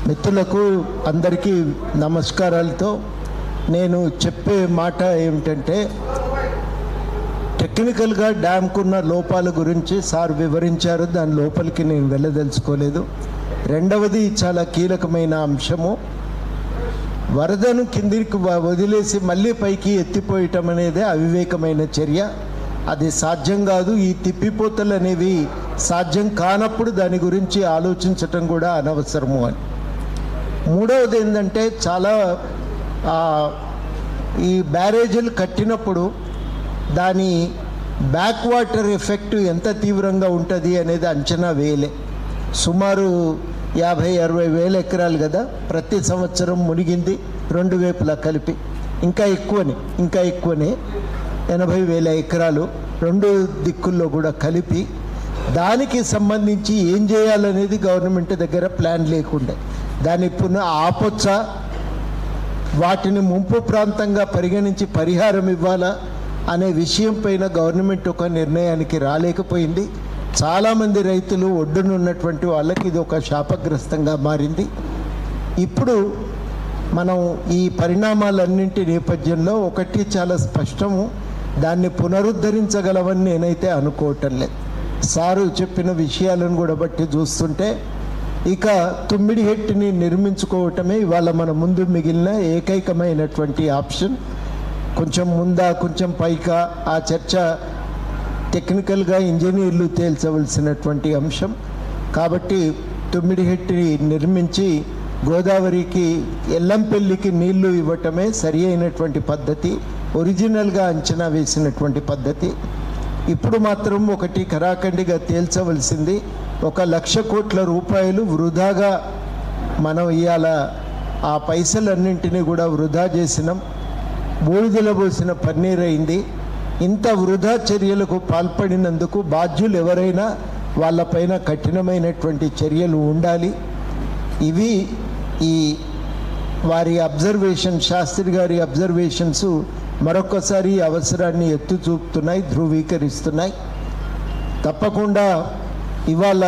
మిత్రులకు అందరికీ నమస్కారాలతో నేను చెప్పే మాట ఏమిటంటే టెక్నికల్గా డ్యామ్కున్న లోపాల గురించి సార్ వివరించారు. దాని లోపలికి నేను వెళ్ళదలుచుకోలేదు. రెండవది చాలా కీలకమైన అంశము, వరదను కిందికి వదిలేసి మళ్ళీ పైకి ఎత్తిపోయటం అనేది అవివేకమైన చర్య. అది సాధ్యం కాదు. ఈ తిప్పిపోతలు అనేవి సాధ్యం కానప్పుడు దాని గురించి ఆలోచించటం కూడా అనవసరము అని. మూడవది ఏంటంటే చాలా ఈ బ్యారేజీలు కట్టినప్పుడు దాని బ్యాక్ వాటర్ ఎఫెక్ట్ ఎంత తీవ్రంగా ఉంటుంది అనేది అంచనా వేయలే. సుమారు 50-60 వేల ఎకరాలు కదా ప్రతి సంవత్సరం మునిగింది, రెండు వైపులా కలిపి. ఇంకా ఎక్కువనే 80,000 ఎకరాలు రెండు దిక్కుల్లో కూడా కలిపి. దానికి సంబంధించి ఏం చేయాలనేది గవర్నమెంట్ దగ్గర ప్లాన్ లేకుండే. దాన్ని పునః ఆపొచ్చా, వాటిని ముంపు ప్రాంతంగా పరిగణించి పరిహారం ఇవ్వాలా అనే విషయం పైన గవర్నమెంట్ ఒక నిర్ణయానికి రాలేకపోయింది. చాలామంది రైతులు ఒడ్డునున్నటువంటి వాళ్ళకి ఇది ఒక శాపగ్రస్తంగా మారింది. ఇప్పుడు మనం ఈ పరిణామాలన్నింటి నేపథ్యంలో ఒకటి చాలా స్పష్టము, దాన్ని పునరుద్ధరించగలవని నేనైతే అనుకోవటం లేదు. సారు చెప్పిన విషయాలను కూడా బట్టి చూస్తుంటే ఇక తుమ్మిడిహెట్టిని నిర్మించుకోవటమే ఇవాళ మన ముందు మిగిలిన ఏకైకమైనటువంటి ఆప్షన్. కొంచెం ముందా కొంచెం పైకా ఆ చర్చ టెక్నికల్గా ఇంజనీర్లు తేల్చవలసినటువంటి అంశం. కాబట్టి తుమ్మిడిహెట్టిని నిర్మించి గోదావరికి ఎల్లంపల్లికి నీళ్లు ఇవ్వటమే సరి అయినటువంటి పద్ధతి, ఒరిజినల్గా అంచనా వేసినటువంటి పద్ధతి. ఇప్పుడు మాత్రం ఒకటి కరాఖండిగా తేల్చవలసింది, 1,00,000 కోట్ల రూపాయలు వృధాగా మనం ఇవాళ ఆ పైసలన్నింటినీ కూడా వృధా చేసినాం. బూడిదలో పోసిన పన్నీరైంది. ఇంత వృధా చర్యలకు పాల్పడినందుకు బాధ్యులు ఎవరైనా వాళ్ళపైన కఠినమైనటువంటి చర్యలు ఉండాలి. ఇవి ఈ వారి అబ్జర్వేషన్, శాస్త్రి గారి అబ్జర్వేషన్స్ మరొకసారి అవసరాన్ని ఎత్తి చూపుతున్నాయి, ధృవీకరిస్తున్నాయి. తప్పకుండా ఇవాళ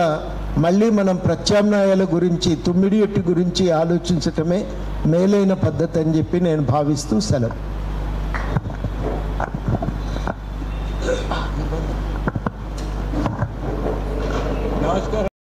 మళ్ళీ మనం ప్రత్యామ్నాయాల గురించి, తుమ్మిడిహెట్టి గురించి ఆలోచించటమే మేలైన పద్ధతి అని చెప్పి నేను భావిస్తూ సెలవు.